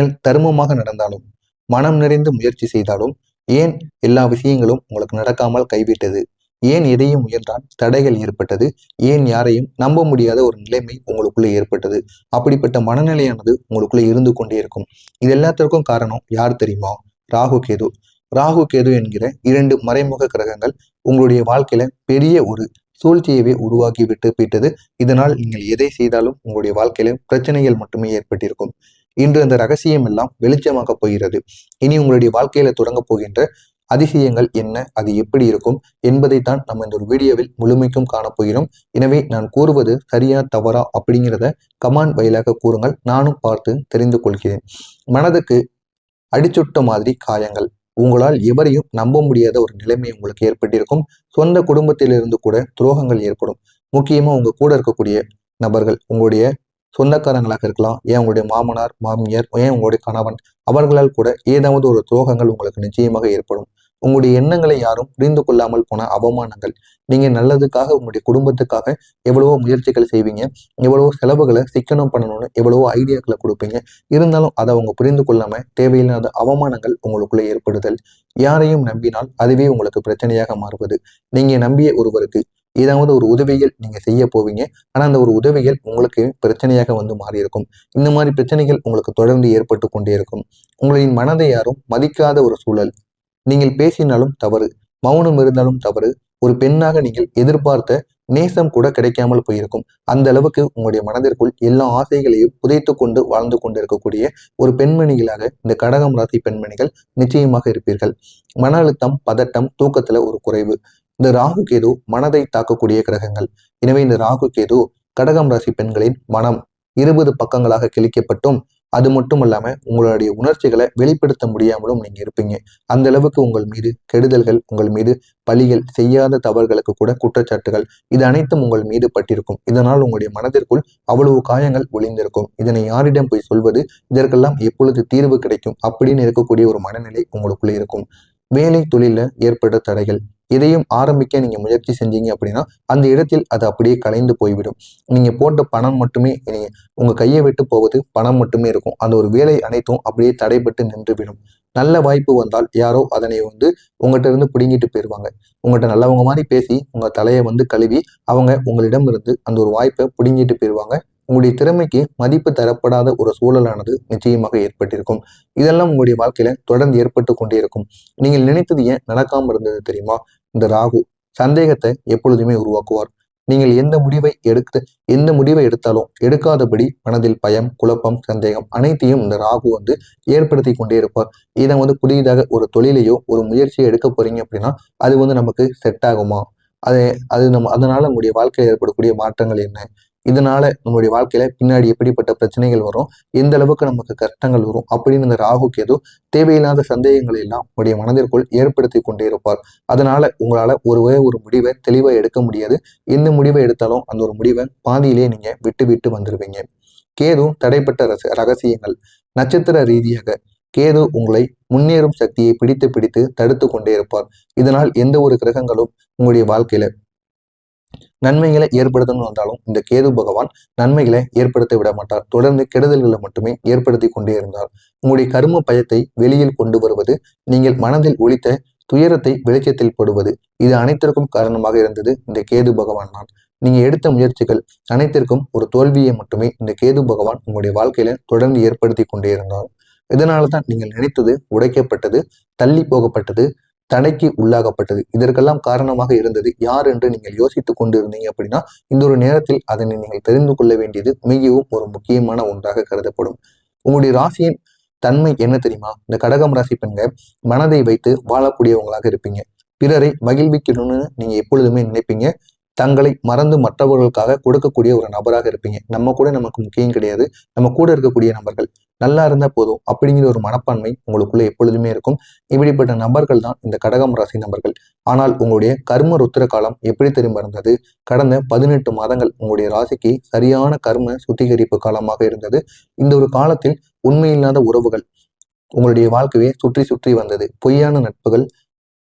நீங்கள் தர்மமாக நடந்தாலும், மனம் நிறைந்து முயற்சி செய்தாலும், ஏன் எல்லா விஷயங்களும் உங்களுக்கு நடக்காமல் கைவிட்டது? ஏன் எதையும் முயன்றால் தடைகள் ஏற்பட்டது? ஏன் யாரையும் நம்ப முடியாத ஒரு நிலைமை உங்களுக்குள்ள ஏற்பட்டது? அப்படிப்பட்ட மனநிலையானது உங்களுக்குள்ள இருந்து கொண்டே இருக்கும். இது எல்லாத்திற்கும் காரணம் யார் தெரியுமா? ராகு கேது. ராகு கேது என்கிற 2 மறைமுக கிரகங்கள் உங்களுடைய வாழ்க்கையில பெரிய ஒரு சூழ்ச்சியவே உருவாக்கி விட்டு போயிட்டது. இதனால் நீங்கள் எதை செய்தாலும் உங்களுடைய வாழ்க்கையில பிரச்சனைகள் மட்டுமே ஏற்பட்டிருக்கும். இன்று அந்த ரகசியம் எல்லாம் வெளிச்சமாக போகிறது. இனி உங்களுடைய வாழ்க்கையில தொடங்க போகின்ற அதிசயங்கள் என்ன, அது எப்படி இருக்கும் என்பதைத்தான் நம்ம இந்த ஒரு வீடியோவில் முழுமைக்கும் காணப்போகிறோம். எனவே நான் கூறுவது சரியா தவறா அப்படிங்கிறத கமெண்ட் வாயிலாக கூறுங்கள். நானும் பார்த்து தெரிந்து கொள்கிறேன். மனதுக்கு அடிச்சுட்ட மாதிரி காயங்கள், உங்களால் எவரையும் நம்ப முடியாத ஒரு நிலைமை உங்களுக்கு ஏற்பட்டிருக்கும். சொந்த குடும்பத்திலிருந்து கூட துரோகங்கள் ஏற்படும். முக்கியமா உங்க கூட இருக்கக்கூடிய நபர்கள், உங்களுடைய சொந்தக்காரங்களாக இருக்கலாம், ஏன் உங்களுடைய மாமனார் மாமியார், ஏன் உங்களுடைய கணவன், அவர்களால் கூட ஏதாவது ஒரு துரோகங்கள் உங்களுக்கு நிச்சயமாக ஏற்படும். உங்களுடைய எண்ணங்களை யாரும் புரிந்து கொள்ளாமல் போன அவமானங்கள், நீங்க நல்லதுக்காக உங்களுடைய குடும்பத்துக்காக எவ்வளவோ முயற்சிகள் செய்வீங்க, எவ்வளவோ செலவுகளை சிக்கனம் பண்ணணும்னு எவ்வளவோ ஐடியாக்களை கொடுப்பீங்க. இருந்தாலும் அதை அவங்க புரிந்து கொள்ளாம தேவையில்லாத அவமானங்கள் உங்களுக்குள்ள ஏற்படுதல், யாரையும் நம்பினால் அதுவே உங்களுக்கு பிரச்சனையாக மாறுவது, நீங்க நம்பிய ஒருவருக்கு ஏதாவது ஒரு உதவிகள் நீங்க செய்ய போவீங்க. ஆனா அந்த ஒரு உதவிகள் உங்களுக்கு பிரச்சனையாக வந்து மாறி இருக்கும். இந்த மாதிரி பிரச்சனைகள் உங்களுக்கு தொடர்ந்து ஏற்பட்டு கொண்டே இருக்கும். உங்களின் மனதை யாரும் மதிக்காத ஒரு சூழல், நீங்கள் பேசினாலும் தவறு, மௌனம் இருந்தாலும் தவறு, ஒரு பெண்ணாக நீங்கள் எதிர்பார்த்த நேசம் கூட கிடைக்காமல் போயிருக்கும். அந்த அளவுக்கு உங்களுடைய மனதிற்குள் எல்லா ஆசைகளையும் புதைத்து கொண்டு வாழ்ந்து கொண்டு இருக்கக்கூடிய ஒரு பெண்மணிகளாக இந்த கடகம் ராசி பெண்மணிகள் நிச்சயமாக இருப்பீர்கள். மன அழுத்தம், பதட்டம், தூக்கத்துல ஒரு குறைவு. இந்த ராகு கேது மனதை தாக்கக்கூடிய கிரகங்கள். எனவே இந்த ராகு கேது கடகம் ராசி பெண்களின் மனம் 20 பக்கங்களாக கிழிக்கப்பட்டும், அது மட்டும் இல்லாம உங்களுடைய உணர்ச்சிகளை வெளிப்படுத்த முடியாமலும் நீங்க இருப்பீங்க. அந்த அளவுக்கு உங்கள் மீது கெடுதல்கள், உங்கள் மீது பழிகள், செய்யாத தவறுகளுக்கு கூட குற்றச்சாட்டுகள், இது அனைத்தும் உங்கள் மீது பட்டிருக்கும். இதனால் உங்களுடைய மனதிற்குள் அவ்வளவு காயங்கள் ஒளிந்திருக்கும். இதனை யாரிடம் போய் சொல்வது, இதற்கெல்லாம் எப்பொழுது தீர்வு கிடைக்கும் அப்படின்னு இருக்கக்கூடிய ஒரு மனநிலை உங்களுக்குள்ளே இருக்கும். வேலை தொழில ஏற்பட்ட தடைகள், எதையும் ஆரம்பிக்க நீங்க முயற்சி செஞ்சீங்க அப்படின்னா அந்த இடத்தில் அது அப்படியே கலைந்து போய்விடும். நீங்க போட்ட பணம் மட்டுமே, நீங்க உங்க கையை விட்டு போவது பணம் மட்டுமே இருக்கும். அந்த ஒரு வேலை அனைத்தும் அப்படியே தடைபட்டு நின்றுவிடும். நல்ல வாய்ப்பு வந்தால் யாரோ அதனை வந்து உங்கள்கிட்ட இருந்து பிடுங்கிட்டு போயிடுவாங்க. உங்கள்கிட்ட நல்லவங்க மாதிரி பேசி உங்க தலையை வந்து கழுவி அவங்க உங்களிடம் இருந்து அந்த ஒரு வாய்ப்பை பிடுங்கிட்டு போயிடுவாங்க. உங்களுடைய திறமைக்கு மதிப்பு தரப்படாத ஒரு சூழலானது நிச்சயமாக ஏற்பட்டிருக்கும். இதெல்லாம் உங்களுடைய வாழ்க்கையில தொடர்ந்து ஏற்பட்டு கொண்டே இருக்கும். நீங்கள் நினைத்தது ஏன் நடக்காம இருந்தது தெரியுமா? இந்த ராகு சந்தேகத்தை எப்பொழுதுமே உருவாக்குவார். நீங்கள் எந்த முடிவை எடுத்தாலும் எடுக்காதபடி மனதில் பயம், குழப்பம், சந்தேகம் அனைத்தையும் இந்த ராகு வந்து ஏற்படுத்தி கொண்டே இருப்பார். இதை வந்து புதிதாக ஒரு தொழிலையோ ஒரு முயற்சியோ எடுக்க போறீங்க அப்படின்னா அது வந்து நமக்கு செட் ஆகுமா? அது அது நம்ம அதனால நம்முடைய வாழ்க்கையில் ஏற்படக்கூடிய மாற்றங்கள் என்ன? இதனால நம்மளுடைய வாழ்க்கையில பின்னாடி எப்படிப்பட்ட பிரச்சனைகள் வரும், எந்த அளவுக்கு நமக்கு கஷ்டங்கள் வரும் அப்படின்னு இந்த ராகு கேது தேவையில்லாத சந்தேகங்களை எல்லாம் உங்களுடைய மனதிற்குள் ஏற்படுத்தி கொண்டே இருப்பார். அதனால உங்களால ஒரு முடிவை தெளிவா எடுக்க முடியாது. எந்த முடிவை எடுத்தாலும் அந்த ஒரு முடிவை பாதியிலே நீங்க விட்டு விட்டு வந்துருவீங்க. கேது தடைப்பட்ட ரகசியங்கள். நட்சத்திர ரீதியாக கேது உங்களை முன்னேறும் சக்தியை பிடித்து பிடித்து தடுத்து கொண்டே இருப்பார். இதனால் எந்த ஒரு கிரகங்களும் உங்களுடைய வாழ்க்கையில நன்மைகளை ஏற்படுத்தணும் வந்தாலும் இந்த கேது பகவான் நன்மைகளை ஏற்படுத்த விட மாட்டார். தொடர்ந்து கெடுதல்களை மட்டுமே ஏற்படுத்தி கொண்டே இருந்தார். உங்களுடைய கர்ம பயத்தை வெளியில் கொண்டு வருவது, நீங்கள் மனதில் ஒழித்த துயரத்தை வெளிச்சத்தில் போடுவது, இது அனைத்திற்கும் காரணமாக இருந்தது இந்த கேது பகவான் தான். நீங்க எடுத்த முயற்சிகள் அனைத்திற்கும் ஒரு தோல்வியை மட்டுமே இந்த கேது பகவான் உங்களுடைய வாழ்க்கையில தொடர்ந்து ஏற்படுத்தி கொண்டே இருந்தார். இதனால தான் நீங்கள் நினைத்தது உடைக்கப்பட்டது, தள்ளி போகப்பட்டது, தடைக்கு உள்ளாகப்பட்டது. இதற்கெல்லாம் காரணமாக இருந்தது யார் என்று நீங்கள் யோசித்துக் கொண்டு இருந்தீங்க அப்படின்னா இந்த ஒரு நேரத்தில் அதனை நீங்கள் தெரிந்து கொள்ள வேண்டியது மிகவும் ஒரு முக்கியமான ஒன்றாக கருதப்படும். உங்களுடைய ராசியின் தன்மை என்ன தெரியுமா? இந்த கடகம் ராசி பெண்கள் மனதை வைத்து வாழக்கூடியவங்களாக இருப்பீங்க. பிறரை மகிழ்விக்கணும்னு நீங்க எப்பொழுதுமே நினைப்பீங்க. தங்களை மறந்து மற்றவர்களுக்காக கொடுக்கக்கூடிய ஒரு நபராக இருப்பீங்க. நம்ம கூட நமக்கு முக்கியம் கிடையாது, நம்ம கூட இருக்கக்கூடிய நபர்கள் நல்லா இருந்தா போதும் அப்படிங்கிற ஒரு மனப்பான்மை உங்களுக்குள்ள எப்பொழுதுமே இருக்கும். இப்படிப்பட்ட நபர்கள் தான் இந்த கடகம் ராசி நபர்கள். ஆனால் உங்களுடைய கர்ம ருத்திர காலம் எப்படி தெரியுமா இருந்தது? கடந்த 18 மாதங்கள் உங்களுடைய ராசிக்கு சரியான கர்ம சுத்திகரிப்பு காலமாக இருந்தது. இந்த ஒரு காலத்தில் உண்மையில்லாத உறவுகள் உங்களுடைய வாழ்க்கையை சுற்றி சுற்றி வந்தது. பொய்யான நட்புகள்,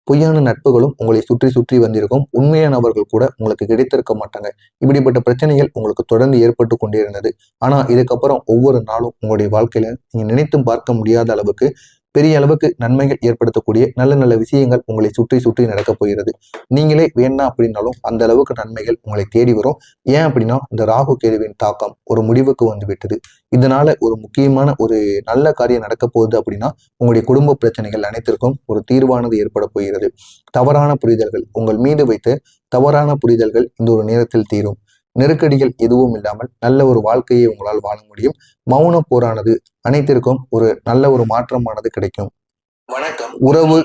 பொய்யான நட்புகளும் உங்களை சுற்றி சுற்றி வந்திருக்கும். உண்மையானவர்கள் கூட உங்களுக்கு கிடைத்திருக்க மாட்டாங்க. இப்படிப்பட்ட பிரச்சனைகள் உங்களுக்கு தொடர்ந்து ஏற்பட்டு கொண்டே இருந்தது. ஆனா இதுக்கப்புறம் ஒவ்வொரு நாளும் உங்களுடைய வாழ்க்கையில நீங்க நினைத்தும் பார்க்க முடியாத அளவுக்கு பெரிய அளவுக்கு நன்மைகள் ஏற்படுத்தக்கூடிய நல்ல நல்ல விஷயங்கள் உங்களை சுற்றி சுற்றி நடக்கப் போகிறது. நீங்களே வேண்டாம் அப்படின்னாலும் அந்த அளவுக்கு நன்மைகள் உங்களை தேடி வரும். ஏன் அப்படின்னா இந்த ராகு கேதுவின் தாக்கம் ஒரு முடிவுக்கு வந்து விட்டது. இதனால ஒரு முக்கியமான ஒரு நல்ல காரியம் நடக்க போகுது அப்படின்னா உங்களுடைய குடும்ப பிரச்சனைகள் அனைத்திற்கும் ஒரு தீர்வானது ஏற்பட போகிறது. தவறான புரிதல்கள் உங்கள் மீது வைத்த தவறான புரிதல்கள் இந்த ஒரு நேரத்தில் தீரும். நெருக்கடிகள் எதுவும் இல்லாமல் நல்ல ஒரு வாழ்க்கையை உங்களால் வாழ முடியும். மௌன போரானது அனைத்திற்கும் ஒரு நல்ல ஒரு மாற்றமானது கிடைக்கும். வணக்கம். உறவு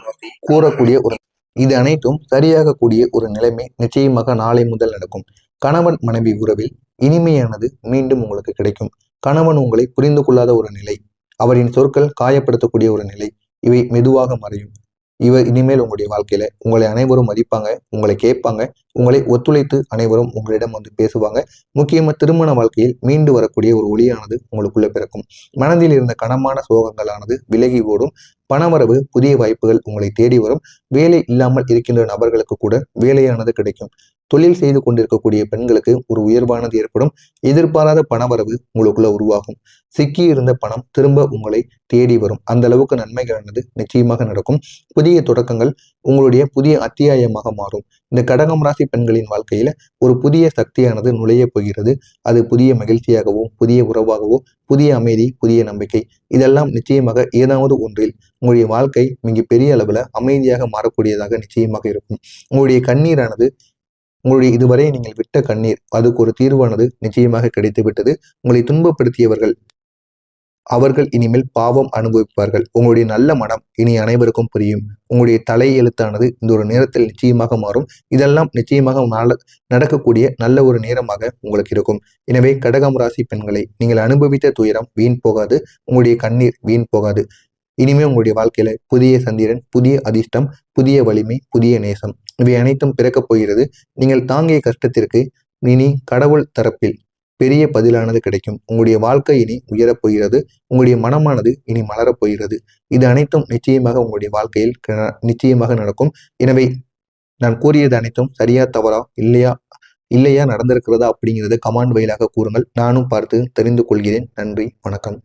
கூறக்கூடிய ஒரு இது அனைத்தும் சரியாக கூடிய ஒரு நிலைமை நிச்சயமாக நாளை முதல் நடக்கும். கணவன் மனைவி உறவில் இனிமையானது மீண்டும் உங்களுக்கு கிடைக்கும். கணவன் உங்களை புரிந்து கொள்ளாத ஒரு நிலை, அவரின் சொற்கள் காயப்படுத்தக்கூடிய ஒரு நிலை, இவை மெதுவாக மறையும். இனிமேல் உங்களுடைய வாழ்க்கையில உங்களை அனைவரும் மதிப்பாங்க, உங்களை கேட்பாங்க, உங்களை ஒத்துழைத்து அனைவரும் உங்களிடம் வந்து பேசுவாங்க. முக்கியமா திருமண வாழ்க்கையில் மீண்டு வரக்கூடிய ஒரு ஒளியானது உங்களுக்குள்ள பிறக்கும். மனதில் இருந்த கனமான சோகங்களானது விலகி ஓடும். பணவரவு, புதிய வாய்ப்புகள் உங்களை தேடி வரும். வேலை இல்லாமல் இருக்கின்ற நபர்களுக்கு கூட வேலையானது கிடைக்கும். தொழில் செய்து கொண்டிருக்கக்கூடிய பெண்களுக்கு ஒரு உயர்வானது ஏற்படும். எதிர்பாராத பணவரவு உங்களுக்குள்ள உருவாகும். சிக்கி இருந்த பணம் திரும்ப உங்களை தேடி வரும். அந்த அளவுக்கு நன்மைகளானது நிச்சயமாக நடக்கும். புதிய தொடக்கங்கள் உங்களுடைய புதிய அத்தியாயமாக மாறும். இந்த கடகம் ராசி பெண்களின் வாழ்க்கையில ஒரு புதிய சக்தியானது நுழைய போகிறது. அது புதிய மகிழ்ச்சியாகவோ, புதிய உறவாகவோ, புதிய அமைதி, புதிய நம்பிக்கை, இதெல்லாம் நிச்சயமாக ஏதாவது ஒன்றில் உங்களுடைய வாழ்க்கை மிக பெரிய அளவுல அமைதியாக மாறக்கூடியதாக நிச்சயமாக இருக்கும். உங்களுடைய கண்ணீரானது, உங்களுடைய இதுவரை நீங்கள் விட்ட கண்ணீர், அதுக்கு ஒரு தீர்வானது நிச்சயமாக கிடைத்து விட்டது. உங்களை துன்பப்படுத்தியவர்கள் அவர்கள் இனிமேல் பாவம் அனுபவிப்பார்கள். உங்களுடைய நல்ல மனம் இனி அனைவருக்கும் புரியும். உங்களுடைய தலை எழுத்தானது இந்த ஒரு நேரத்தில் நிச்சயமாக மாறும். இதெல்லாம் நிச்சயமாக நடக்கக்கூடிய நல்ல ஒரு நேரமாக உங்களுக்கு இருக்கும். எனவே கடகம் ராசி பெண்களை, நீங்கள் அனுபவித்த துயரம் வீண் போகாது. உங்களுடைய கண்ணீர் வீண் போகாது. இனிமே உங்களுடைய வாழ்க்கையில புதிய சந்திரன், புதிய அதிர்ஷ்டம், புதிய வலிமை, புதிய நேசம், இவை அனைத்தும் பிறக்கப் போகிறது. நீங்கள் தாங்கிய கஷ்டத்திற்கு இனி கடவுள் தரப்பில் பெரிய பதிலானது கிடைக்கும். உங்களுடைய வாழ்க்கை இனி உயரப் போகிறது. உங்களுடைய மனமானது இனி மலரப் போகிறது. இது அனைத்தும் நிச்சயமாக உங்களுடைய வாழ்க்கையில் நிச்சயமாக நடக்கும். எனவே நான் கூறியது அனைத்தும் சரியா தவறா, இல்லையா நடந்திருக்கிறதா அப்படிங்கிறத கமெண்ட் வாயிலாக கூறுங்கள். நானும் பார்த்து தெரிந்து கொள்கிறேன். நன்றி, வணக்கம்.